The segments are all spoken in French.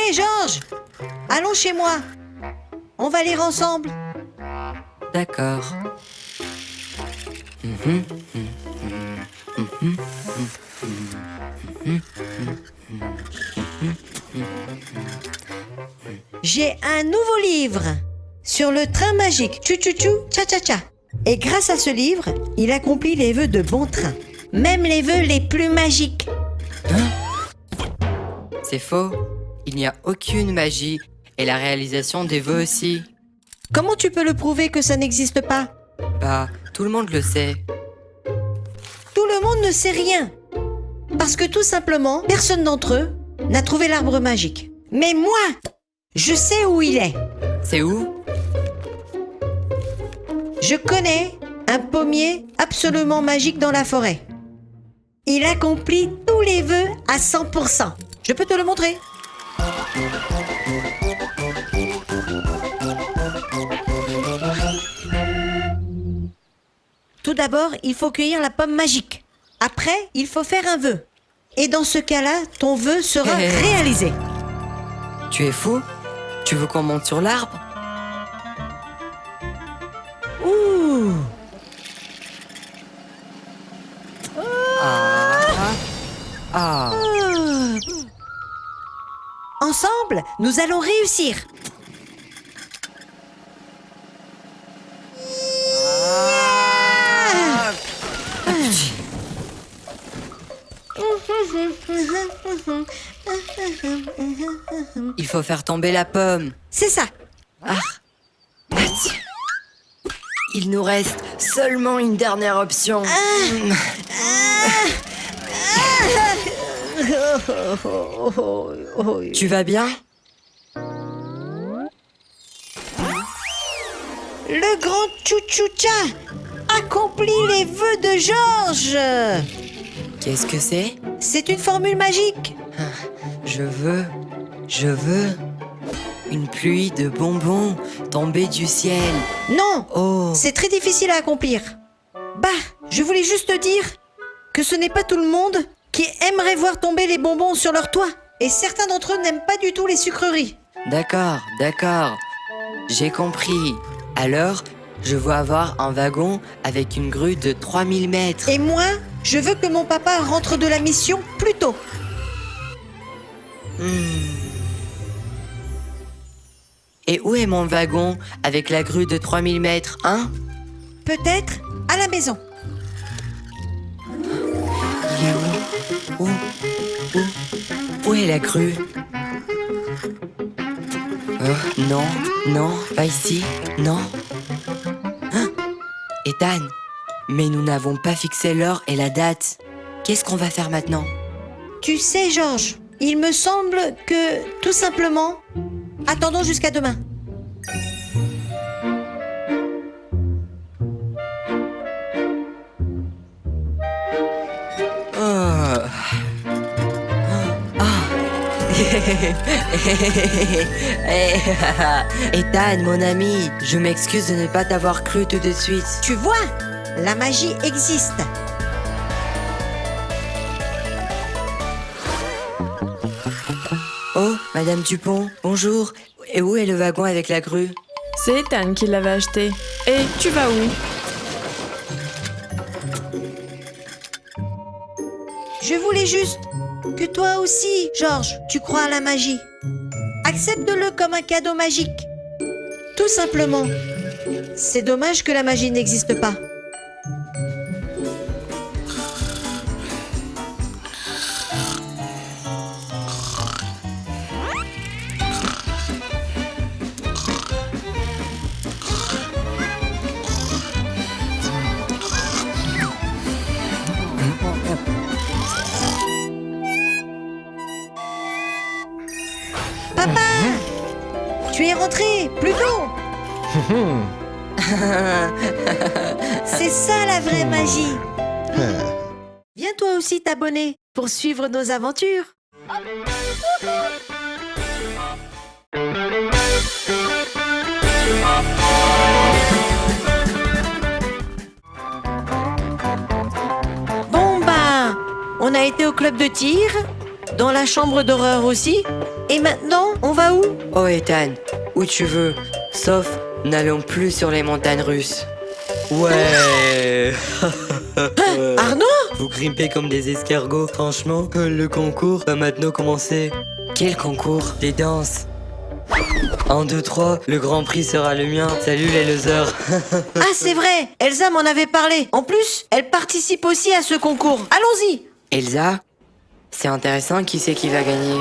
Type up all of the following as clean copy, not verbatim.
Hé, Georges, allons chez moi. On va lire ensemble. D'accord. J'ai un nouveau livre sur le train magique. Tchou-tchou-tchou, tcha-tcha-tcha. Et grâce à ce livre, il accomplit les vœux de bon train. Même les vœux les plus magiques. C'est faux. Il n'y a aucune magie. Et la réalisation des vœux aussi. Comment tu peux le prouver que ça n'existe pas? Bah, tout le monde le sait. Tout le monde ne sait rien. Parce que tout simplement, personne d'entre eux n'a trouvé l'arbre magique. Mais moi, je sais où il est. C'est où? Je connais un pommier absolument magique dans la forêt. Il accomplit tous les vœux à 100%. Je peux te le montrer. Tout d'abord, il faut cueillir la pomme magique. Après, il faut faire un vœu. Et dans ce cas-là, ton vœu sera réalisé. Tu es fou? Tu veux qu'on monte sur l'arbre? Ouh! Ah. Ensemble, nous allons réussir. Il faut faire tomber la pomme. C'est ça. Il nous reste seulement une dernière option. Tu vas bien? Le grand Tchou-tchou-tcha accomplit les vœux de Georges. Qu'est-ce que c'est? C'est une formule magique. Je veux une pluie de bonbons tombée du ciel. Non, Oh, c'est très difficile à accomplir. Bah, je voulais juste te dire que ce n'est pas tout le monde qui aimerait voir tomber les bonbons sur leur toit. Et certains d'entre eux n'aiment pas du tout les sucreries. d'accord. J'ai compris. Alors, je veux avoir un wagon avec une grue de 3000 mètres. Et moi, je veux que mon papa rentre de la mission plus tôt. Et où est mon wagon avec la grue de 3000 mètres, hein? Peut-être à la maison. Il est où? Où est la grue? Non, pas ici, non. Hein? Ethan, mais nous n'avons pas fixé l'heure et la date. Qu'est-ce qu'on va faire maintenant? Tu sais, Georges, il me semble que, tout simplement, attendons jusqu'à demain. Ethan, mon ami, je m'excuse de ne pas t'avoir cru tout de suite. Tu vois, la magie existe. Oh, Madame Dupont, bonjour. Et où est le wagon avec la grue? C'est Ethan qui l'avait acheté. Et tu vas où? Je voulais juste que toi aussi, Georges, tu crois à la magie. Accepte-le comme un cadeau magique. Tout simplement. C'est dommage que la magie n'existe pas. Papa, tu es rentré plus tôt. C'est ça la vraie magie. Viens toi aussi t'abonner pour suivre nos aventures. Bon bah, on a été au club de tir, dans la chambre d'horreur aussi. Et maintenant, on va où? Oh Ethan, où tu veux, sauf n'allons plus sur les montagnes russes. Ouais. Arnaud? Vous grimpez comme des escargots, franchement. Le concours va maintenant commencer. Quel concours? Des danses. 1, 2, 3, le grand prix sera le mien. Salut les losers. Ah, c'est vrai, Elsa m'en avait parlé. En plus, elle participe aussi à ce concours. Allons-y. Elsa? C'est intéressant, qui c'est qui va gagner?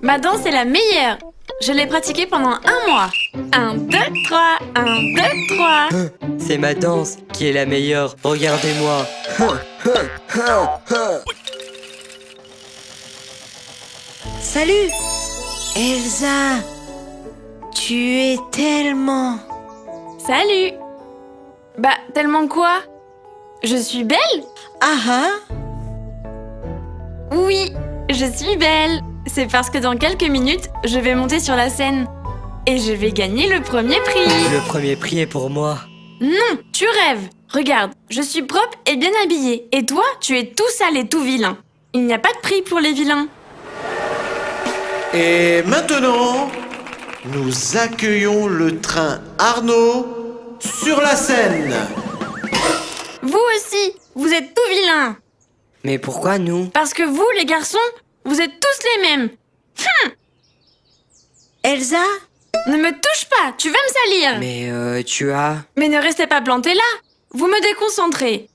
Ma danse est la meilleure. Je l'ai pratiquée pendant 1 mois. 1, 2, 3, 1, 2, 3. C'est ma danse qui est la meilleure. Regardez-moi. Salut. Elsa, tu es tellement... Salut. Bah, tellement quoi? Je suis belle? Ah ah. Oui, je suis belle. C'est parce que dans quelques minutes, je vais monter sur la scène. Et je vais gagner le premier prix. Le premier prix est pour moi. Non, tu rêves. Regarde, je suis propre et bien habillée. Et toi, tu es tout sale et tout vilain. Il n'y a pas de prix pour les vilains. Et maintenant, nous accueillons le train Arnaud sur la scène. Vous aussi, vous êtes tout vilains. Mais pourquoi nous? Parce que vous, les garçons, vous êtes tous les mêmes. Elsa? Ne me touche pas, tu vas me salir. Mais tu as... Mais ne restez pas plantés là. Vous me déconcentrez.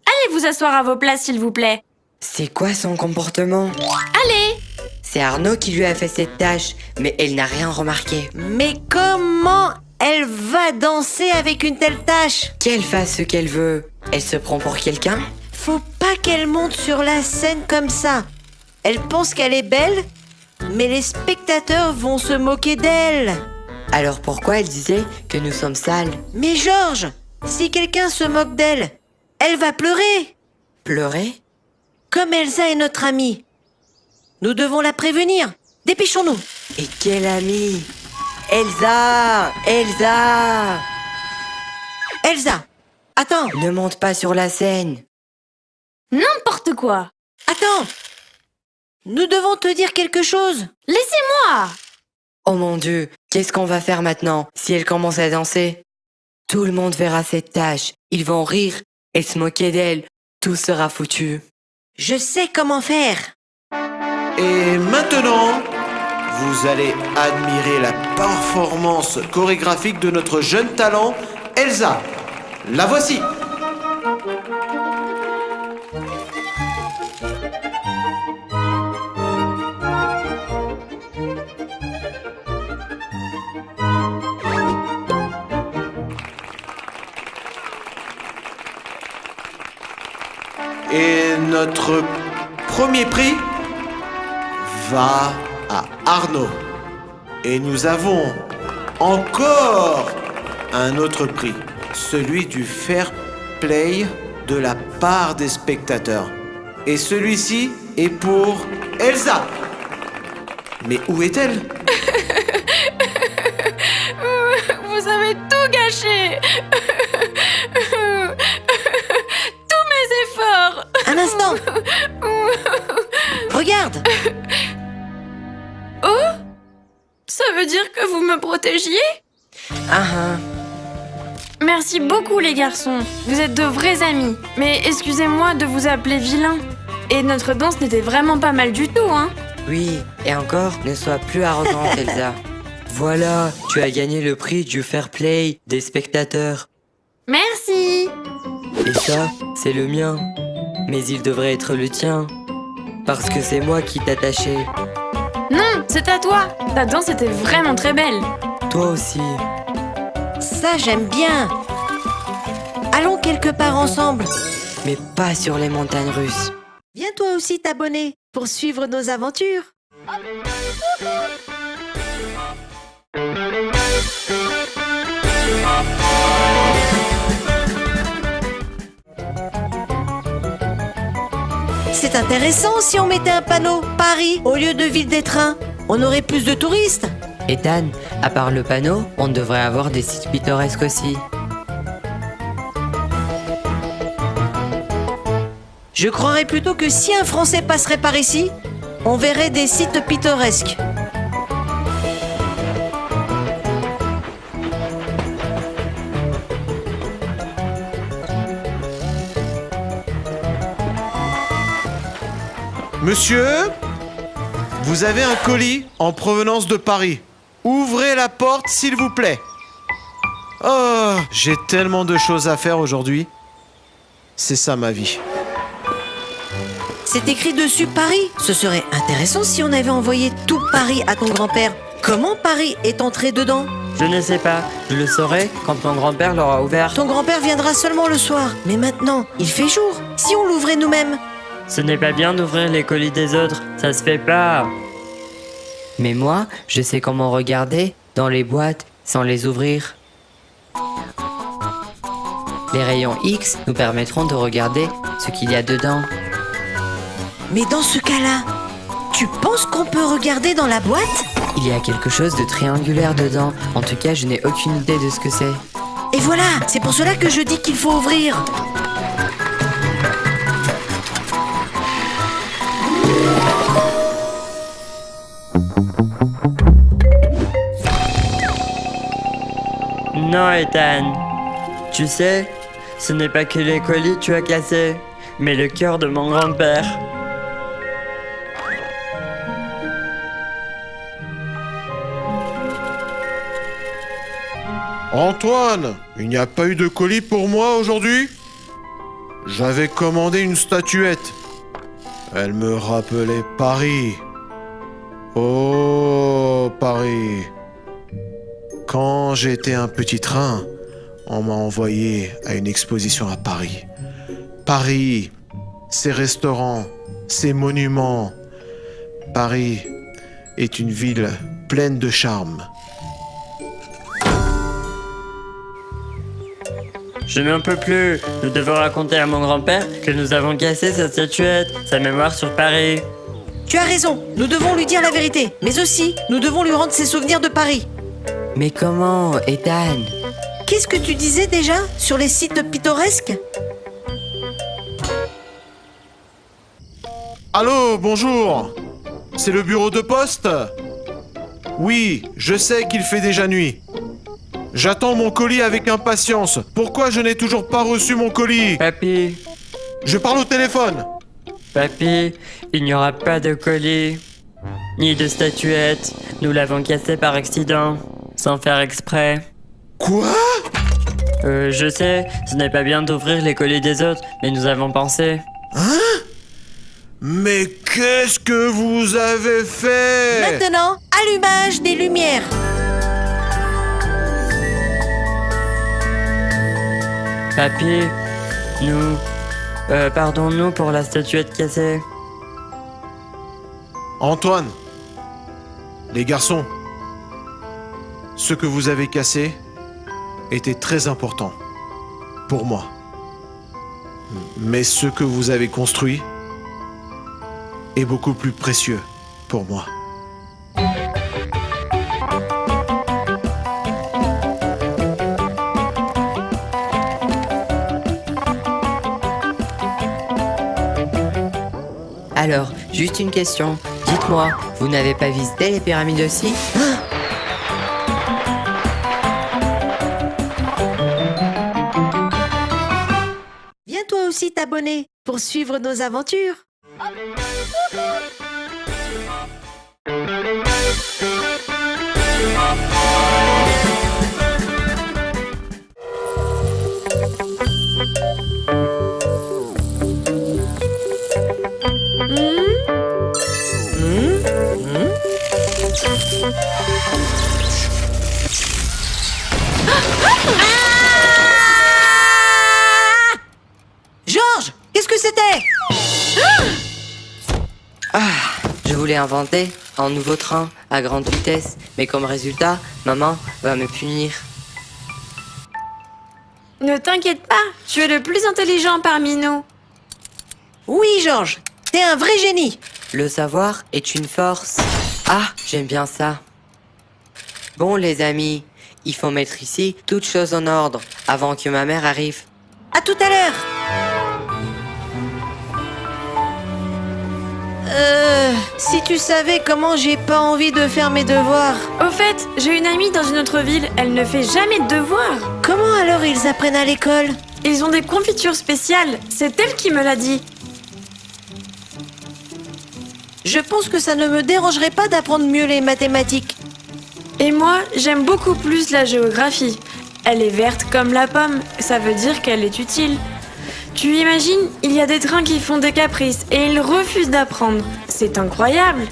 Allez vous asseoir à vos places, s'il vous plaît. C'est quoi son comportement? Allez. C'est Arnaud qui lui a fait cette tâche, mais elle n'a rien remarqué. Mais comment elle va danser avec une telle tâche? Qu'elle fasse ce qu'elle veut. Elle se prend pour quelqu'un? Faut pas qu'elle monte sur la scène comme ça. Elle pense qu'elle est belle, mais les spectateurs vont se moquer d'elle. Alors pourquoi elle disait que nous sommes sales? Mais Georges, si quelqu'un se moque d'elle, elle va pleurer. Pleurer? Comme Elsa est notre amie. Nous devons la prévenir. Dépêchons-nous. Et quelle amie? Elsa! Elsa! Elsa, attends, Ne monte pas sur la scène. N'importe quoi. attends. Nous devons te dire quelque chose. Laissez-moi. Oh mon Dieu, qu'est-ce qu'on va faire maintenant si elle commence à danser? Tout le monde verra cette tâche. Ils vont rire et se moquer d'elle. Tout sera foutu. Je sais comment faire. Et maintenant, vous allez admirer la performance chorégraphique de notre jeune talent, Elsa. La voici. Et notre premier prix va à Arnaud. Et nous avons encore un autre prix, celui du fair play de la part des spectateurs. Et celui-ci est pour Elsa. Mais où est-elle? Vous avez tout gâché. Tous mes efforts. Un instant. Regarde. Oh? Ça veut dire que vous me protégiez? Ah ah. Merci beaucoup les garçons. Vous êtes de vrais amis. Mais excusez-moi de vous appeler vilain. Et notre danse n'était vraiment pas mal du tout, hein? Oui, et encore, ne sois plus arrogante, Elsa. Voilà, tu as gagné le prix du fair play des spectateurs. Merci. Et ça, c'est le mien. Mais il devrait être le tien. Parce que c'est moi qui t'attachais. Non, c'est à toi. Ta danse était vraiment très belle. Toi aussi. Ça, j'aime bien. Allons quelque part ensemble. Mais pas sur les montagnes russes. Viens toi aussi t'abonner pour suivre nos aventures. C'est intéressant si on mettait un panneau Paris au lieu de Ville des Trains. On aurait plus de touristes. Ethan, à part le panneau, on devrait avoir des sites pittoresques aussi. Je croirais plutôt que si un Français passerait par ici, on verrait des sites pittoresques. Monsieur, vous avez un colis en provenance de Paris. Ouvrez la porte, s'il vous plaît. Oh, j'ai tellement de choses à faire aujourd'hui. C'est ça ma vie. C'est écrit dessus Paris. Ce serait intéressant si on avait envoyé tout Paris à ton grand-père. Comment Paris est entré dedans? Je ne sais pas, je le saurai quand mon grand-père l'aura ouvert. Ton grand-père viendra seulement le soir. Mais maintenant, il fait jour. Si on l'ouvrait nous-mêmes? Ce n'est pas bien d'ouvrir les colis des autres, ça se fait pas. Mais moi, je sais comment regarder dans les boîtes sans les ouvrir. Les rayons X nous permettront de regarder ce qu'il y a dedans. Mais dans ce cas-là, tu penses qu'on peut regarder dans la boîte? Il y a quelque chose de triangulaire dedans. En tout cas, je n'ai aucune idée de ce que c'est. Et voilà, c'est pour cela que je dis qu'il faut ouvrir. Non, Ethan. Tu sais, ce n'est pas que les colis que tu as cassés, mais le cœur de mon grand-père. Antoine, il n'y a pas eu de colis pour moi aujourd'hui? J'avais commandé une statuette. Elle me rappelait Paris. Oh, Paris. Quand j'étais un petit train, on m'a envoyé à une exposition à Paris. Paris, ses restaurants, ses monuments. Paris est une ville pleine de charme. Je n'en peux plus. Nous devons raconter à mon grand-père que nous avons cassé sa statuette, sa mémoire sur Paris. Tu as raison, nous devons lui dire la vérité. Mais aussi, nous devons lui rendre ses souvenirs de Paris. Mais comment, Ethan? Qu'est-ce que tu disais déjà sur les sites pittoresques? Allô, bonjour. C'est le bureau de poste? Oui, je sais qu'il fait déjà nuit. J'attends mon colis avec impatience. Pourquoi je n'ai toujours pas reçu mon colis? Papy, Je parle au téléphone. papy, il n'y aura pas de colis, ni de statuette. Nous l'avons cassé par accident, sans faire exprès. Quoi? Je sais, ce n'est pas bien d'ouvrir les colis des autres, mais nous avons pensé. Mais qu'est-ce que vous avez fait? Maintenant, allumage des lumières. Papy, pardonne-nous pour la statuette cassée. Antoine, les garçons, ce que vous avez cassé était très important pour moi. Mais ce que vous avez construit est beaucoup plus précieux pour moi. Alors, juste une question. Dites-moi, vous n'avez pas visité les pyramides aussi? Viens toi aussi t'abonner pour suivre nos aventures. Georges, qu'est-ce que c'était? Je voulais inventer un nouveau train à grande vitesse, mais comme résultat, maman va me punir. Ne t'inquiète pas, tu es le plus intelligent parmi nous. Oui, Georges, t'es un vrai génie. Le savoir est une force. Ah, j'aime bien ça. Bon, les amis, il faut mettre ici toutes choses en ordre avant que ma mère arrive. À tout à l'heure. Si tu savais comment j'ai pas envie de faire mes devoirs. Au fait, j'ai une amie dans une autre ville, elle ne fait jamais de devoirs. Comment alors ils apprennent à l'école? Ils ont des confitures spéciales, c'est elle qui me l'a dit. Je pense que ça ne me dérangerait pas d'apprendre mieux les mathématiques. Et moi, j'aime beaucoup plus la géographie. Elle est verte comme la pomme, ça veut dire qu'elle est utile. Tu imagines, il y a des trains qui font des caprices et ils refusent d'apprendre. C'est incroyable.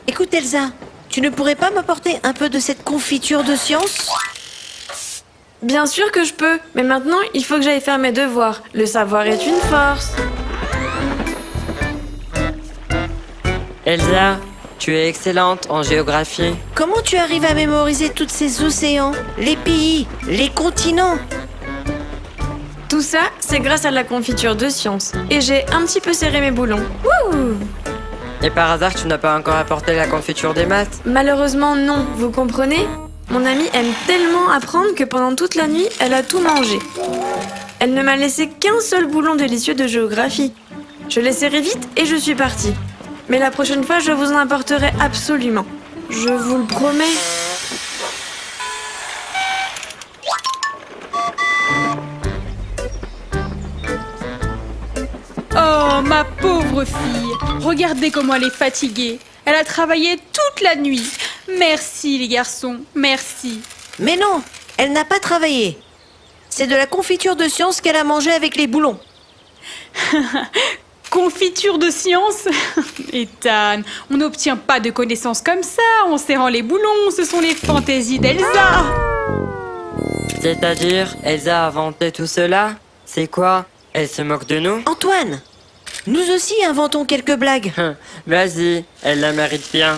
Écoute Elsa, tu ne pourrais pas m'apporter un peu de cette confiture de science? Bien sûr que je peux, mais maintenant, il faut que j'aille faire mes devoirs. Le savoir est une force. Elsa, tu es excellente en géographie. Comment tu arrives à mémoriser tous ces océans, les pays, les continents? Tout ça, c'est grâce à la confiture de science. Et j'ai un petit peu serré mes boulons. Wouh! Et par hasard, tu n'as pas encore apporté la confiture des maths? Malheureusement, non, vous comprenez? Mon amie aime tellement apprendre que pendant toute la nuit, elle a tout mangé. Elle ne m'a laissé qu'un seul boulon délicieux de géographie. Je l'ai serré vite et je suis partie. Mais la prochaine fois, je vous en apporterai absolument. Je vous le promets. Oh, ma pauvre fille. Regardez comment elle est fatiguée. Elle a travaillé toute la nuit. Merci les garçons, merci. Mais non, elle n'a pas travaillé. C'est de la confiture de science qu'elle a mangé avec les boulons. Confiture de science. Ethan, on n'obtient pas de connaissances comme ça en serrant les boulons. Ce sont les fantaisies d'Elsa. C'est-à-dire, Elsa a inventé tout cela? C'est quoi? Elle se moque de nous? Antoine, nous aussi inventons quelques blagues. Vas-y, elle la mérite bien.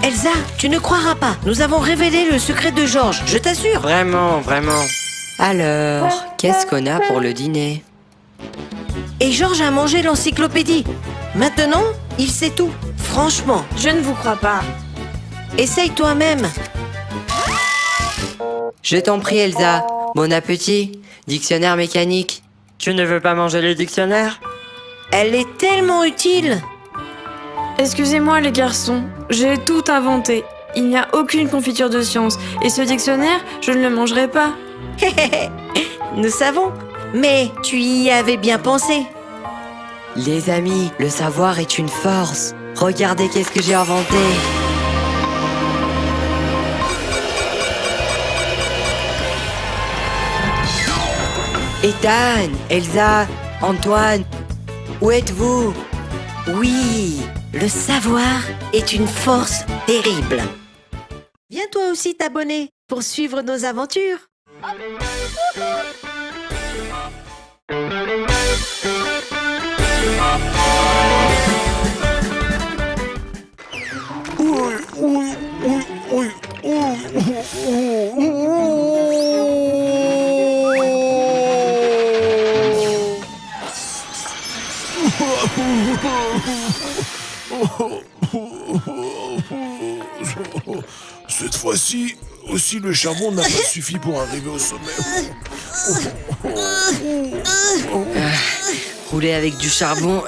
Elsa, tu ne croiras pas. Nous avons révélé le secret de Georges, je t'assure. Vraiment, vraiment. Alors, qu'est-ce qu'on a pour le dîner? Et Georges a mangé l'encyclopédie. Maintenant, il sait tout. Franchement, Je ne vous crois pas. essaye toi-même. Je t'en prie, Elsa. Bon appétit. Dictionnaire mécanique. Tu ne veux pas manger le dictionnaire? Elle est tellement utile. Excusez-moi les garçons, j'ai tout inventé. Il n'y a aucune confiture de science. Et ce dictionnaire, je ne le mangerai pas. Nous savons. Mais tu y avais bien pensé. Les amis, le savoir est une force. Regardez qu'est-ce que j'ai inventé. Ethan, Elsa, Antoine, où êtes-vous? Oui, le savoir est une force terrible. Viens toi aussi t'abonner pour suivre nos aventures. Cette fois-ci, aussi le charbon n'a pas suffi pour arriver au sommet. Rouler avec du charbon,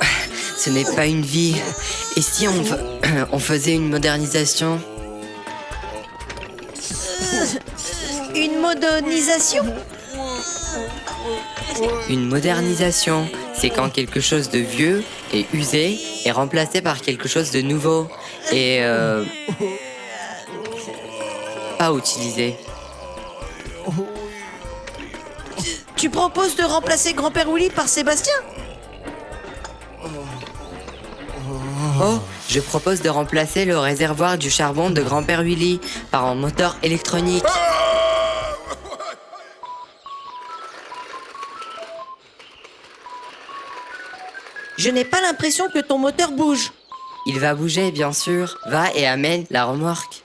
ce n'est pas une vie. Et si on faisait une modernisation? Une modernisation? Une modernisation, c'est quand quelque chose de vieux et usé est remplacé par quelque chose de nouveau et pas utilisé. Tu proposes de remplacer Grand-Père Willy par Sébastien? Oh, je propose de remplacer le réservoir du charbon de Grand-Père Willy par un moteur électronique. Je n'ai pas l'impression que ton moteur bouge. Il va bouger, bien sûr. Va et amène la remorque.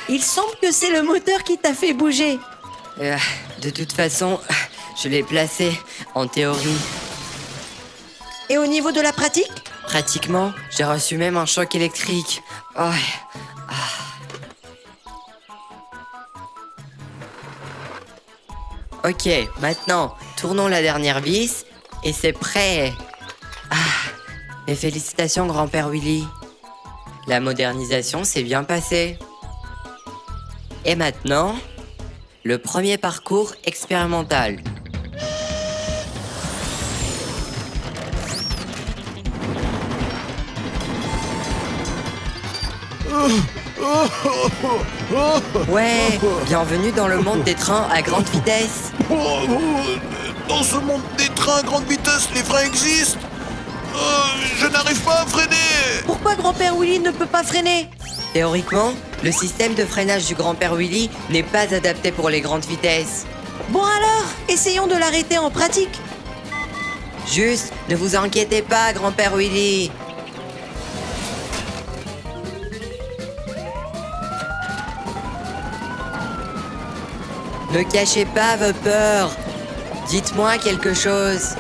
Il semble que c'est le moteur qui t'a fait bouger. De toute façon, je l'ai placé, en théorie. Et au niveau de la pratique? Pratiquement, j'ai reçu même un choc électrique. Oh. Ok, maintenant, tournons la dernière vis et c'est prêt. Et félicitations, grand-père Willy. La modernisation s'est bien passée. Et maintenant, le premier parcours expérimental. Ouais, bienvenue dans le monde des trains à grande vitesse. Dans ce monde des trains à grande vitesse, les freins existent. Je n'arrive pas à freiner. Pourquoi grand-père Willy ne peut pas freiner? Théoriquement, le système de freinage du grand-père Willy n'est pas adapté pour les grandes vitesses. Bon alors, essayons de l'arrêter en pratique. Juste, ne vous inquiétez pas, grand-père Willy. Ne cachez pas vos peurs. Dites-moi quelque chose.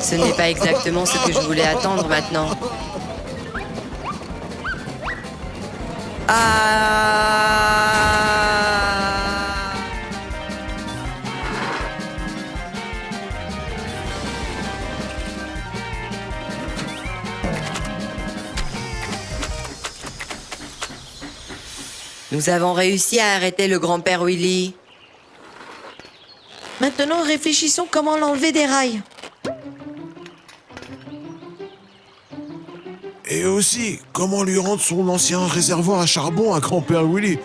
Ce n'est pas exactement ce que je voulais attendre maintenant. Nous avons réussi à arrêter le grand-père Willy. Maintenant, réfléchissons comment l'enlever des rails. Et aussi, comment lui rendre son ancien réservoir à charbon à grand-père Willy?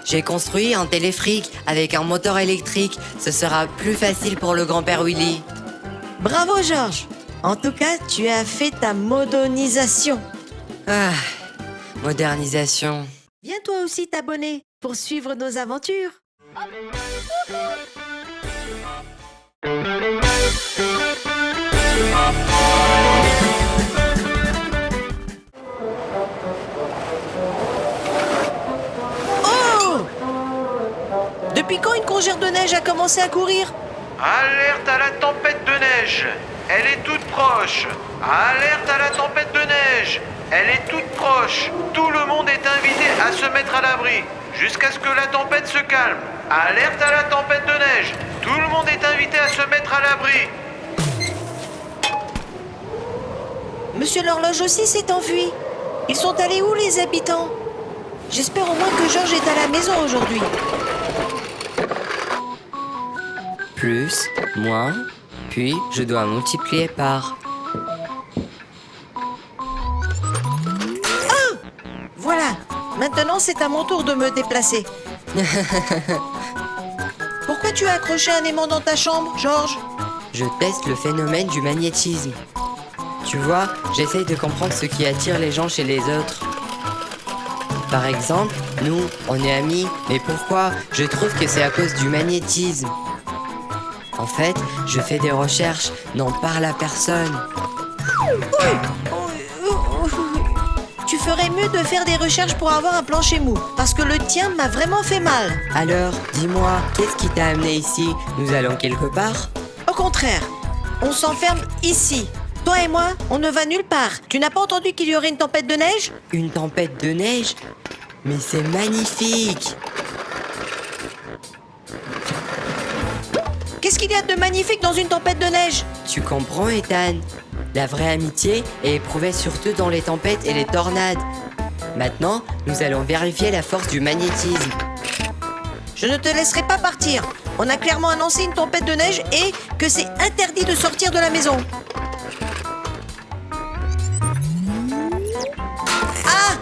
J'ai construit un téléfric avec un moteur électrique. Ce sera plus facile pour le grand-père Willy. Bravo Georges. En tout cas, tu as fait ta modernisation. Modernisation. Viens toi aussi t'abonner pour suivre nos aventures. Oh! Depuis quand une congère de neige a commencé à courir? Alerte à la tempête de neige. Elle est toute proche. Alerte à la tempête de neige. Elle est toute proche. Tout le monde est invité à se mettre à l'abri jusqu'à ce que la tempête se calme. Alerte à la tempête de neige. Tout le monde est invité à se mettre à l'abri. Monsieur l'horloge aussi s'est enfui. Ils sont allés où les habitants? J'espère au moins que Georges est à la maison aujourd'hui. Plus, moins, puis je dois multiplier par... Voilà. Maintenant, c'est à mon tour de me déplacer. Pourquoi tu as accroché un aimant dans ta chambre, Georges? Je teste le phénomène du magnétisme. Tu vois, j'essaye de comprendre ce qui attire les gens chez les autres. Par exemple, nous, on est amis, mais pourquoi? Je trouve que c'est à cause du magnétisme. En fait, je fais des recherches, n'en parle à personne. Tu ferais mieux de faire des recherches pour avoir un plancher mou, parce que le tien m'a vraiment fait mal. Alors, dis-moi, qu'est-ce qui t'a amené ici? Nous allons quelque part? Au contraire, on s'enferme ici. Toi et moi, on ne va nulle part. Tu n'as pas entendu qu'il y aurait une tempête de neige? Une tempête de neige? Mais c'est magnifique! Qu'est-ce qu'il y a de magnifique dans une tempête de neige? Tu comprends, Ethan? La vraie amitié est éprouvée surtout dans les tempêtes et les tornades. Maintenant, nous allons vérifier la force du magnétisme. Je ne te laisserai pas partir. On a clairement annoncé une tempête de neige et que c'est interdit de sortir de la maison. Ah!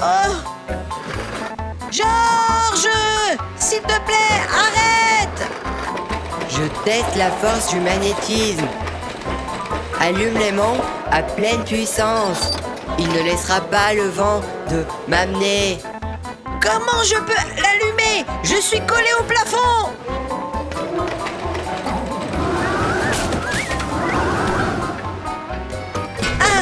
Oh! Georges! S'il te plaît, arrête! Je teste la force du magnétisme. Allume l'aimant à pleine puissance. Il ne laissera pas le vent de m'amener. Comment je peux l'allumer? Je suis collé au plafond! Ah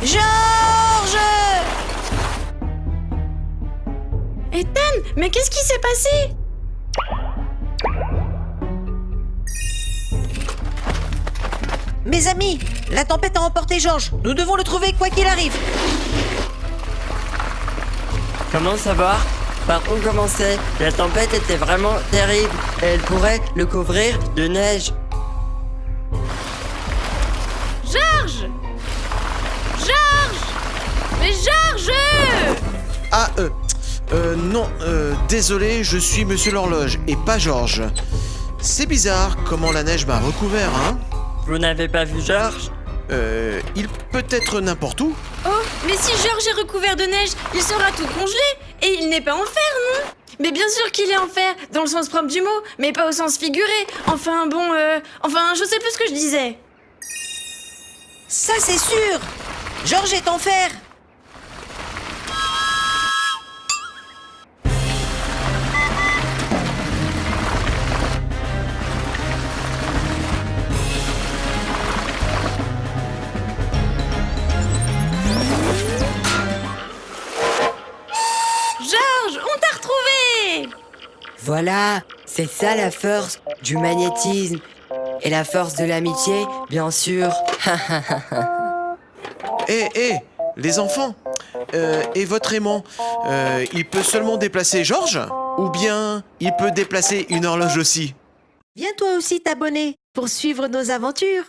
Georges! Ethan, mais qu'est-ce qui s'est passé? Mes amis, la tempête a emporté Georges. Nous devons le trouver quoi qu'il arrive. Comment savoir par où commencer? La tempête était vraiment terrible et elle pourrait le couvrir de neige. Georges! Georges! Mais Georges! Ah, non, désolé, je suis Monsieur l'Horloge et pas Georges. C'est bizarre comment la neige m'a recouvert, hein? Vous n'avez pas vu Georges? Il peut être n'importe où. Oh, mais si Georges est recouvert de neige, il sera tout congelé. Et il n'est pas en fer, non? Mais bien sûr qu'il est en fer, dans le sens propre du mot, mais pas au sens figuré. Enfin, bon, je sais plus ce que je disais. Ça, c'est sûr. Georges est en fer. Georges, on t'a retrouvé! Voilà, c'est ça la force du magnétisme. Et la force de l'amitié, bien sûr. Les enfants, et votre aimant, il peut seulement déplacer Georges? Ou bien il peut déplacer une horloge aussi? Viens toi aussi t'abonner pour suivre nos aventures.